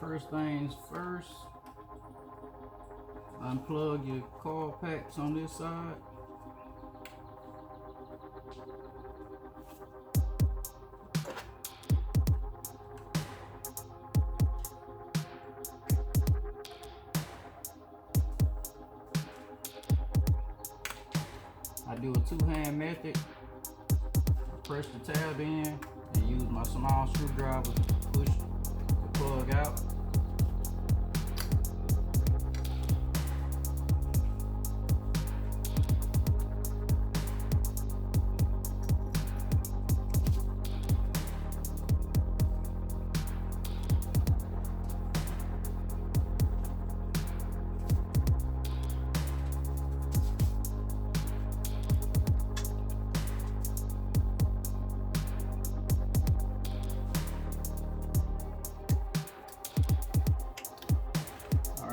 First things first, unplug your coil packs on this side. I do a two-hand method. I press the tab in and use my small screwdriver to push the plug out.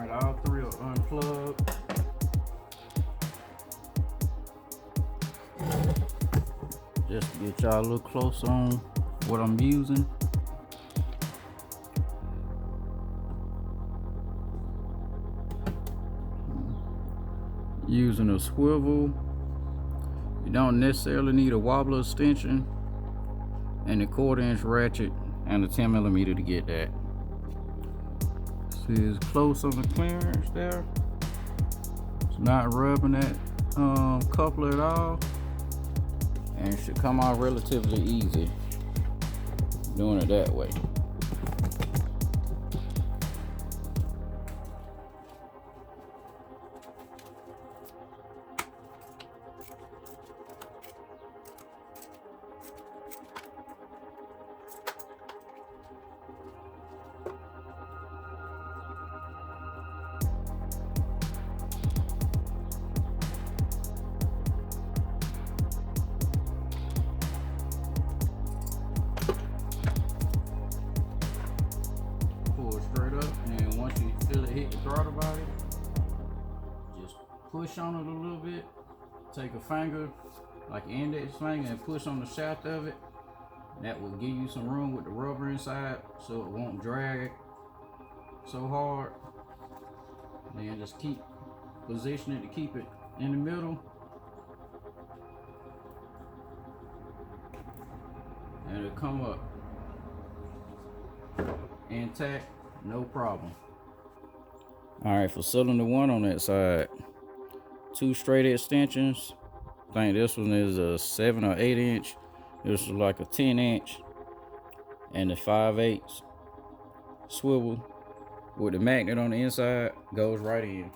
All three are unplugged. Just to get y'all a little close on what I'm using. Using a swivel. You don't necessarily need a wobbler extension, and a 1/4" ratchet and a 10mm to get that. Is close on the clearance there. It's not rubbing that coupler at all, and it should come out relatively easy doing it that way. Straight up, and once you feel it hit the throttle body, just push on it a little bit. Take a finger, like an index finger, and push on the shaft of it. That will give you some room with the rubber inside, so it won't drag so hard. And then just keep positioning to keep it in the middle, and it'll come up intact. No problem. Alright, for cylinder 1 on that side, 2 straight extensions. I think this one is a 7 or 8 inch. This is like a 10 inch. And the 5/8 swivel with the magnet on the inside goes right in.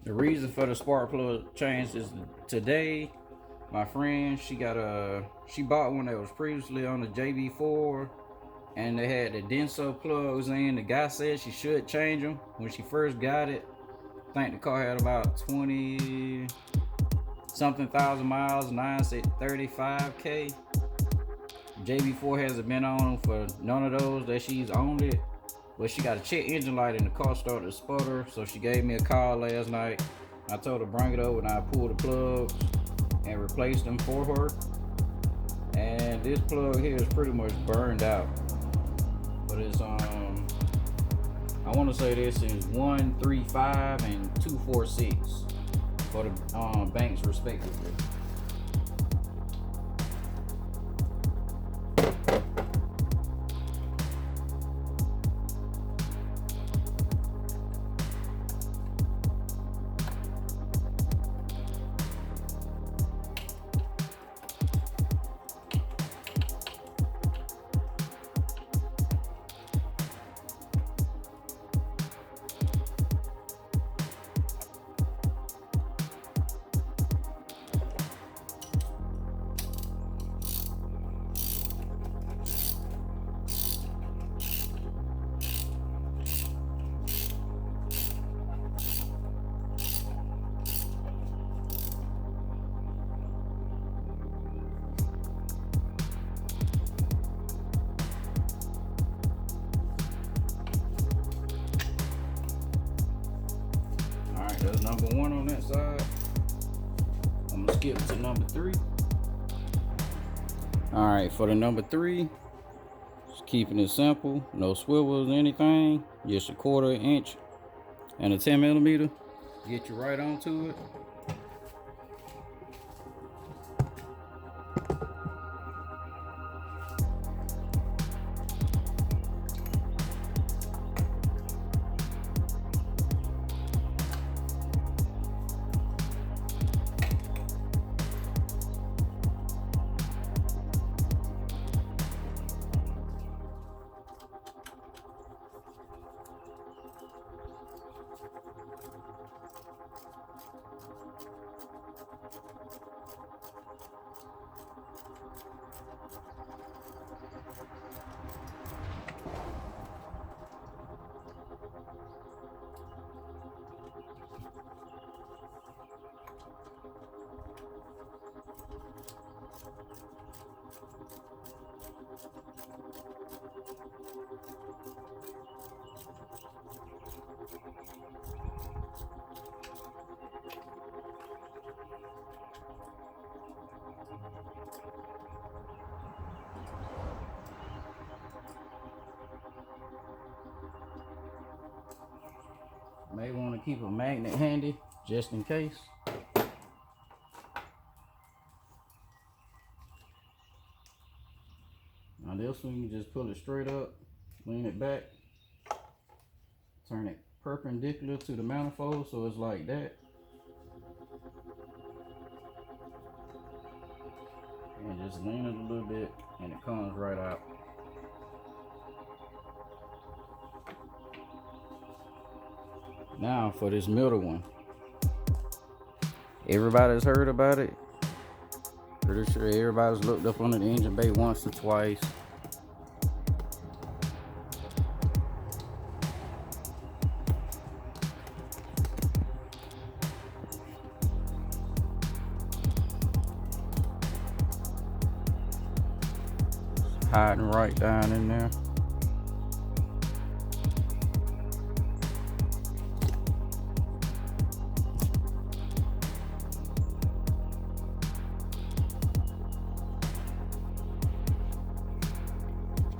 The reason for the spark plug change is today my friend, she bought one that was previously on the JB4, and they had the Denso plugs in. The guy said she should change them when she first got it. I think the car had about 20 something thousand miles, 9 said 35K. JB4 hasn't been on for none of those that she's owned it. But she got a check engine light and the car started to sputter, so she gave me a call last night. I told her bring it over and I pulled the plugs and replaced them for her. And this plug here is pretty much burned out. But it's I want to say this is 135 and 246 for the banks respectively. That's number 1 on that side. I'm gonna skip to number 3. All right, for the number 3, just keeping it simple, no swivels or anything, just a 1/4 inch and a 10mm. Get you right onto it. May want to keep a magnet handy just in case. Now this one, you just pull it straight up, lean it back, turn it perpendicular to the manifold so it's like that. And just lean it a little bit and it comes right out. Now for this middle one. Everybody's heard about it. Pretty sure everybody's looked up under the engine bay once or twice. Hiding right down in there.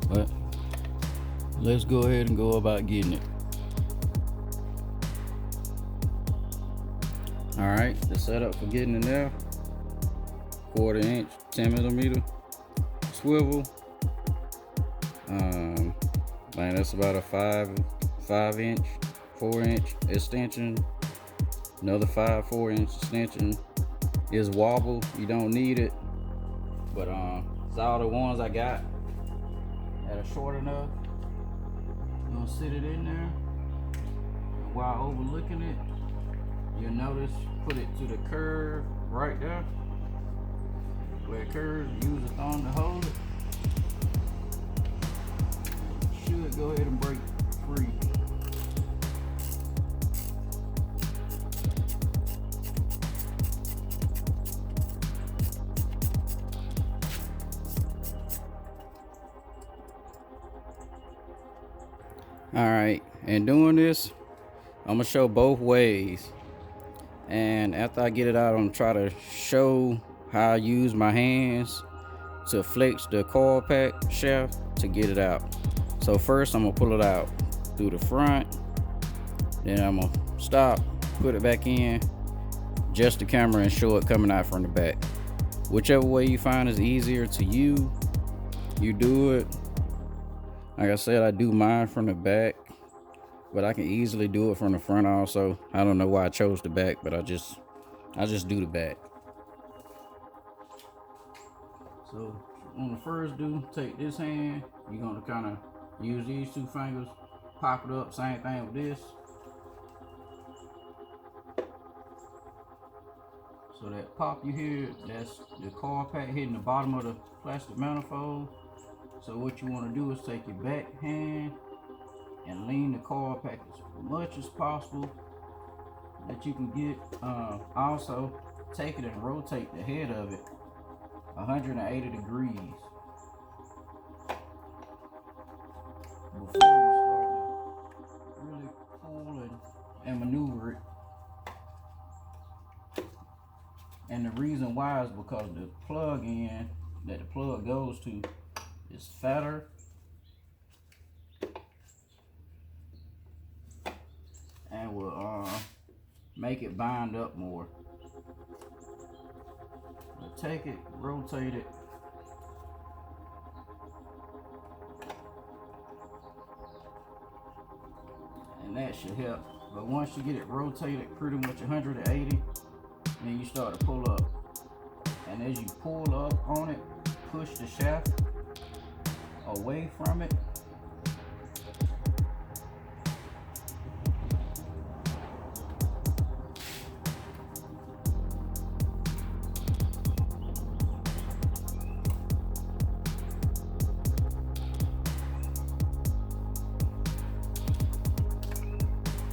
But let's go ahead and go about getting it. All right, the setup for getting in there: 1/4 inch, 10mm swivel. Man, that's about a 5 inch, 4 inch extension. Another 4 inch extension. Is wobble, you don't need it, but it's all the ones I got that are short enough. I'm gonna sit it in there, and while overlooking it, you'll notice, put it to the curve right there where it curves. Use the thumb to hold it. Should go ahead and break free. All right, and doing this, I'm gonna show both ways, and after I get it out, I'm gonna try to show how I use my hands to flex the coil pack shaft to get it out. So first I'm gonna pull it out through the front, then I'm gonna stop, put it back in, adjust the camera and show it coming out from the back. Whichever way you find is easier to you do it. Like I said, I do mine from the back, but I can easily do it from the front also. I don't know why I chose the back, but I just do the back. So on the first do, take this hand, you're gonna kind of use these 2 fingers, pop it up, same thing with this. So that pop you hear, that's the coil pack hitting the bottom of the plastic manifold. So what you want to do is take your back hand and lean the coil pack as much as possible that you can get. Also, take it and rotate the head of it 180 degrees before you start to really pull and maneuver it. And the reason why is because the plug in that the plug goes to is fatter and will make it bind up more. But take it, rotate it, and that should help. But once you get it rotated pretty much 180, then you start to pull up. And as you pull up on it, push the shaft away from it.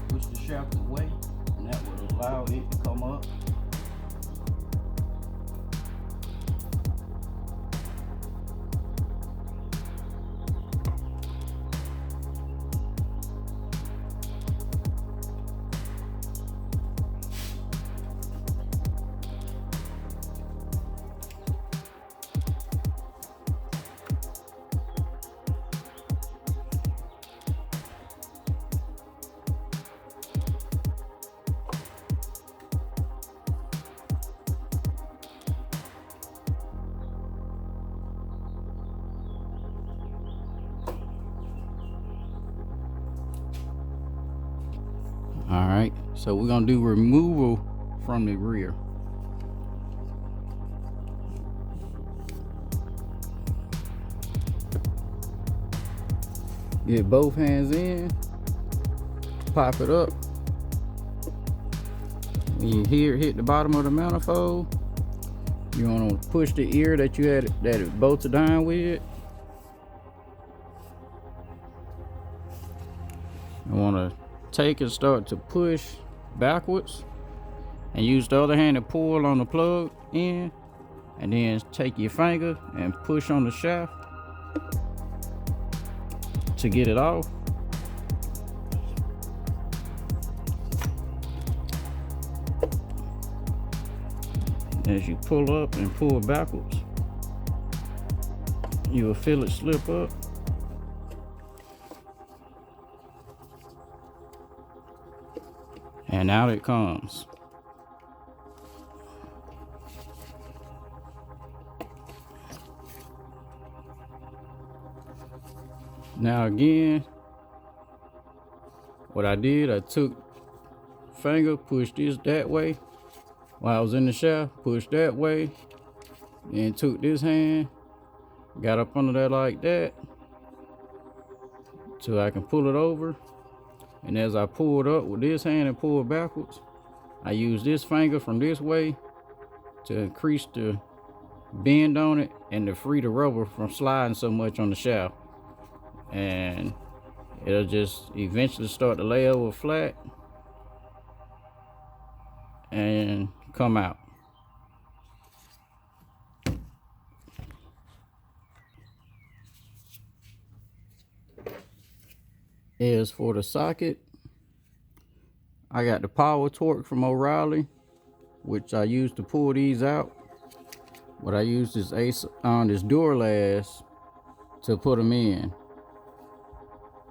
Push the shaft away, and that will allow it to come up. All right, so we're gonna do removal from the rear. Get both hands in, pop it up. When you hear it hit the bottom of the manifold, you want to push the ear that you had that it bolted down with. You want to take and start to push backwards, and use the other hand to pull on the plug in, and then take your finger and push on the shaft to get it off. As you pull up and pull backwards, you will feel it slip up. And out it comes. Now again, what I did, I took finger, pushed this that way. While I was in the shaft, pushed that way. Then took this hand, got up under that like that, so I can pull it over. And as I pulled up with this hand and pulled backwards, I used this finger from this way to increase the bend on it and to free the rubber from sliding so much on the shaft. And it'll just eventually start to lay over flat and come out. As for the socket, I got the power torque from O'Reilly, which I used to pull these out. But I used this this Duralast to put them in.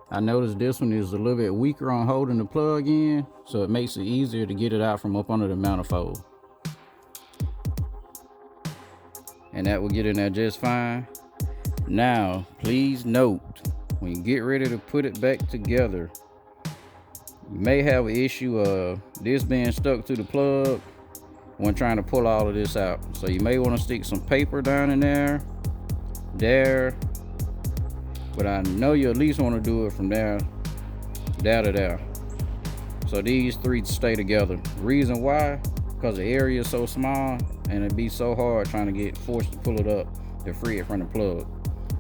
I noticed this one is a little bit weaker on holding the plug in, so it makes it easier to get it out from up under the manifold. And that will get in there just fine. Now, please note, when you get ready to put it back together, you may have an issue of this being stuck to the plug when trying to pull all of this out. So you may want to stick some paper down in there, but I know you at least want to do it from there to there. So these three stay together. Reason why, because the area is so small and it'd be so hard trying to get forced to pull it up to free it from the plug.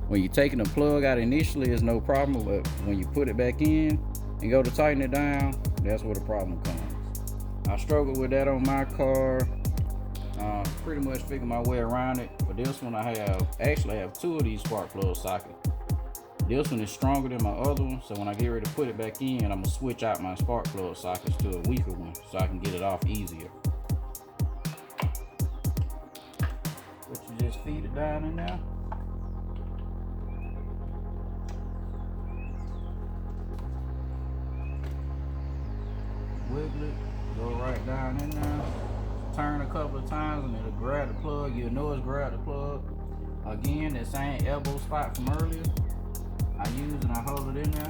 When you're taking the plug out initially, it's no problem, but when you put it back in and go to tighten it down, that's where the problem comes. I struggled with that on my car. Pretty much figured my way around it. But this one I have two of these spark plug sockets. This one is stronger than my other one, so when I get ready to put it back in, I'm gonna switch out my spark plug sockets to a weaker one so I can get it off easier. But you just feed it down in there. Wiggle it, go right down in there. Turn a couple of times and it'll grab the plug. You'll know it's grabbed the plug. Again, that same elbow spot from earlier, I use and I hold it in there.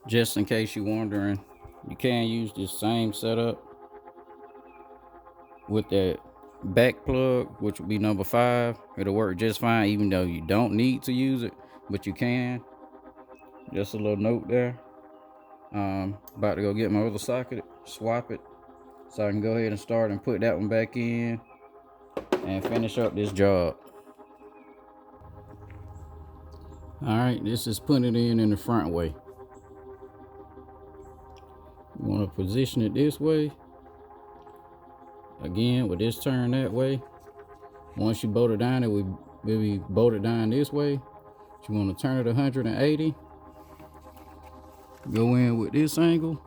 Just in case you're wondering, you can use this same setup with that back plug, which would be number 5. It'll work just fine, even though you don't need to use it, but you can. Just a little note there. About to go get my other socket, swap it, so I can go ahead and start and put that one back in and finish up this job. All right, this is putting it in the front way. You want to position it this way. Again, with this turn that way. Once you bolt it down, it will be bolted down this way. You want to turn it 180. Go in with this angle.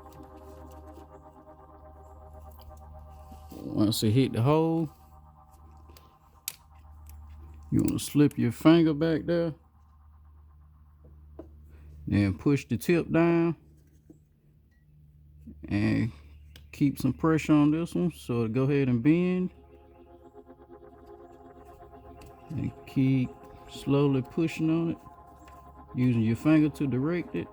Once it hit the hole, you want to slip your finger back there. Then push the tip down. And keep some pressure on this one so it'll go ahead and bend. And keep slowly pushing on it, using your finger to direct it.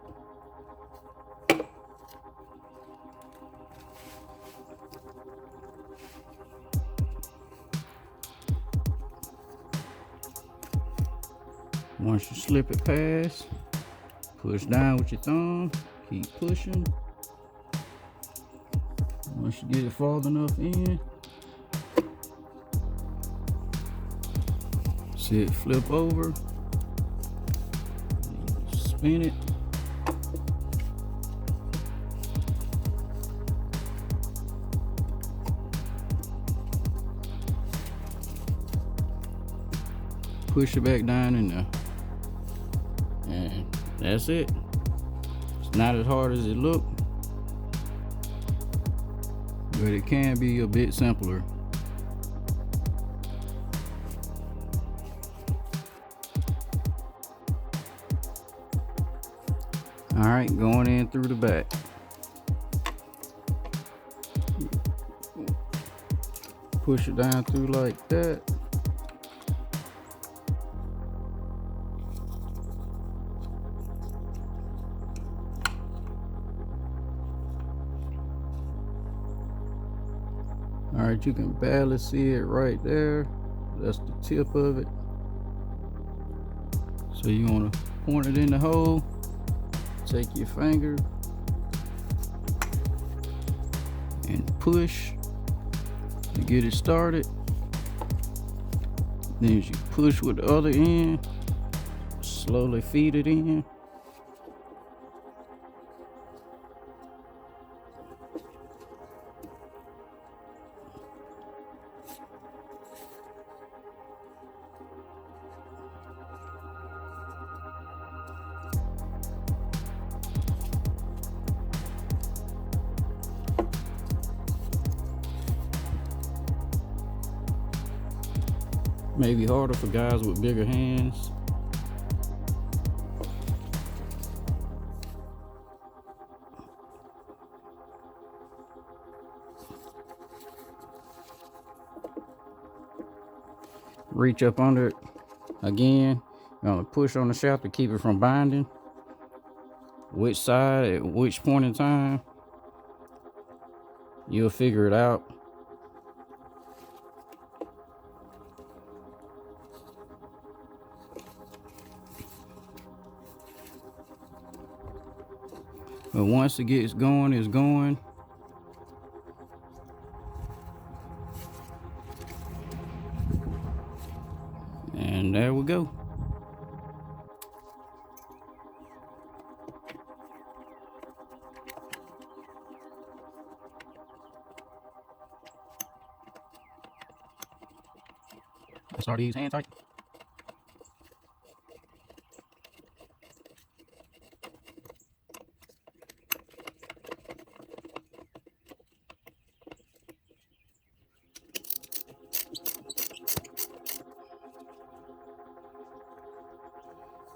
Once you slip it past, push down with your thumb, keep pushing. Once you get it far enough in, see it flip over, spin it. Push it back down in there. And that's it. It's not as hard as it looks, but it can be a bit simpler. All right, going in through the back. Push it down through like that. All right, you can barely see it right there. That's the tip of it. So you want to point it in the hole, take your finger and push to get it started. Then as you push with the other end, slowly feed it in. Maybe harder for guys with bigger hands. Reach up under it. Again, you're gonna push on the shaft to keep it from binding. Which side at which point in time, you'll figure it out. But once it gets going, it's going. And there we go. Start these hand tight.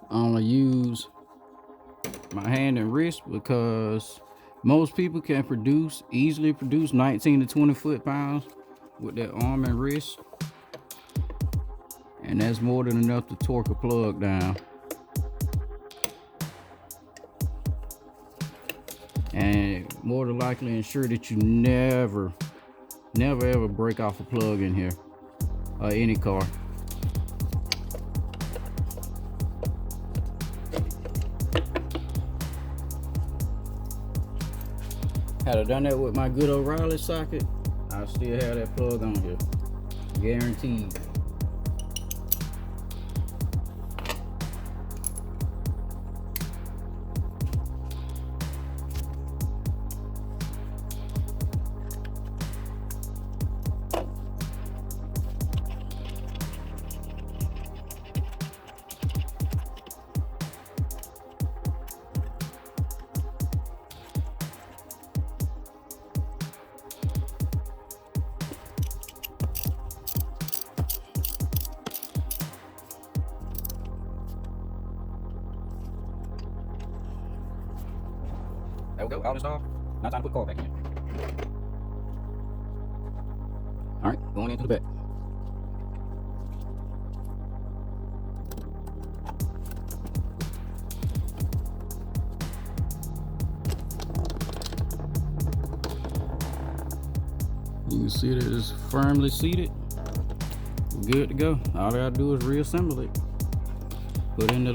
I only use my hand and wrist because most people can easily produce 19 to 20 foot-pounds with their arm and wrist. And that's more than enough to torque a plug down. And more than likely ensure that you never ever break off a plug in here or any car. Had I done that with my good O'Reilly socket, I still have that plug on here, guaranteed. There we go, all this off. Now time to put the car back in. Alright, going into the back. You can see that it's firmly seated. We're good to go. All I gotta do is reassemble it. Put in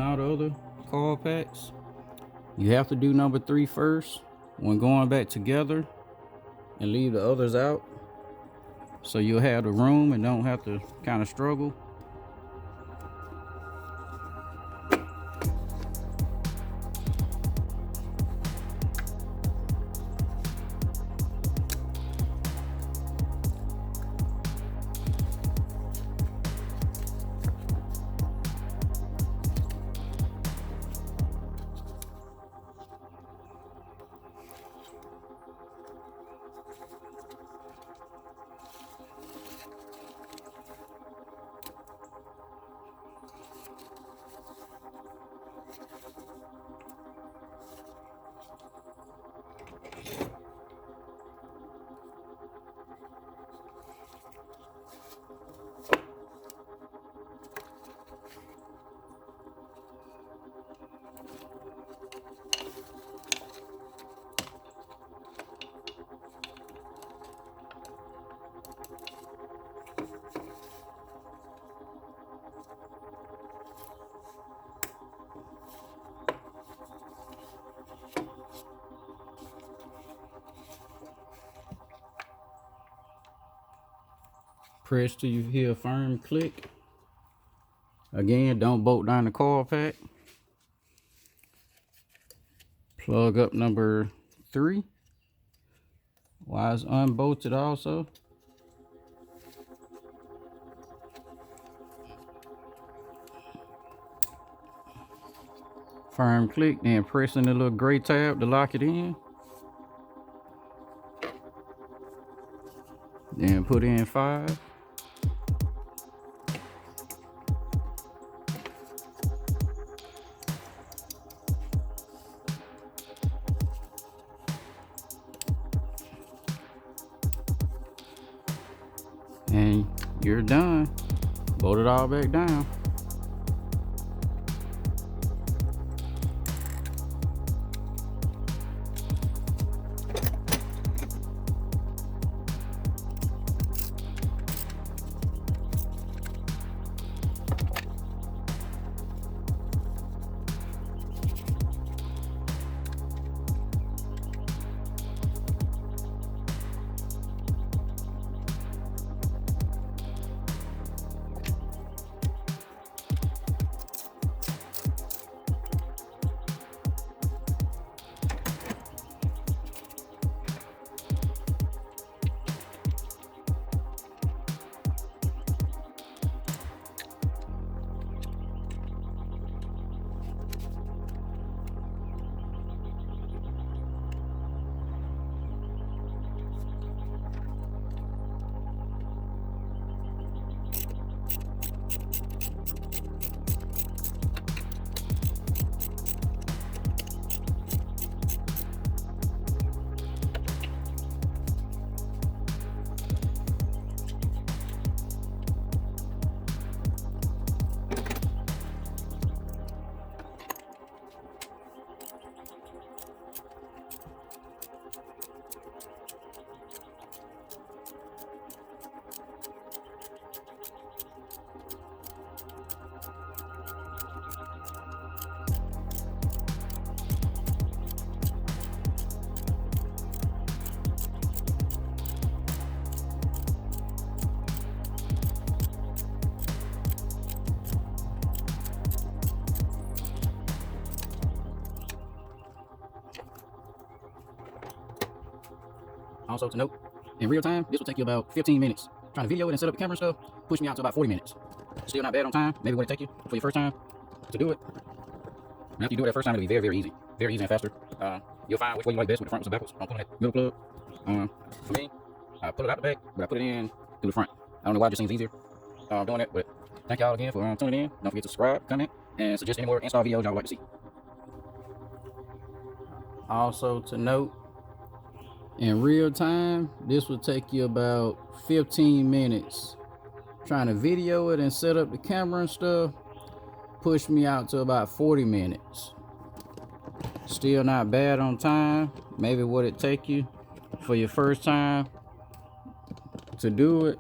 all the other car packs. You have to do number 3 first when going back together and leave the others out, so you'll have the room and don't have to kind of struggle. Press till you hear a firm click. Again, don't bolt down the coil pack. Plug up number 3 while it's unbolted also. Firm click, then pressing the little gray tab to lock it in. Then put in 5. And you're done. Bolt it all back down. Also to note, in real time, this will take you about 15 minutes. Trying to video it and set up the camera and stuff, push me out to about 40 minutes. Still not bad on time. Maybe what it take you for your first time to do it. And after you do it that first time, it'll be very, very easy. Very easy and faster. You'll find which way you like best with the front or backwards. I'm pulling that middle plug. For me, I pull it out the back, but I put it in through the front. I don't know why it just seems easier doing that, but thank y'all again for tuning in. Don't forget to subscribe, comment, and suggest any more install videos y'all would like to see. Also to note, in real time, this will take you about 15 minutes. Trying to video it and set up the camera and stuff, push me out to about 40 minutes. Still not bad on time. Maybe what it take you for your first time to do it.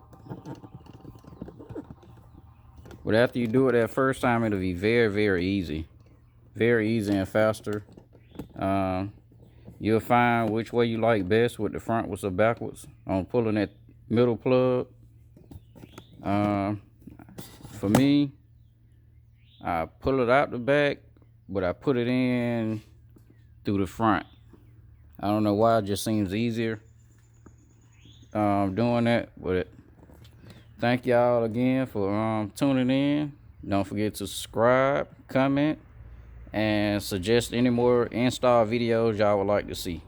But after you do it that first time, it'll be very, very easy. Very easy and faster. You'll find which way you like best with the frontwards or backwards on pulling that middle plug. For me, I pull it out the back, but I put it in through the front. I don't know why, it just seems easier doing that. But thank y'all again for tuning in. Don't forget to subscribe, comment, and suggest any more install videos y'all would like to see.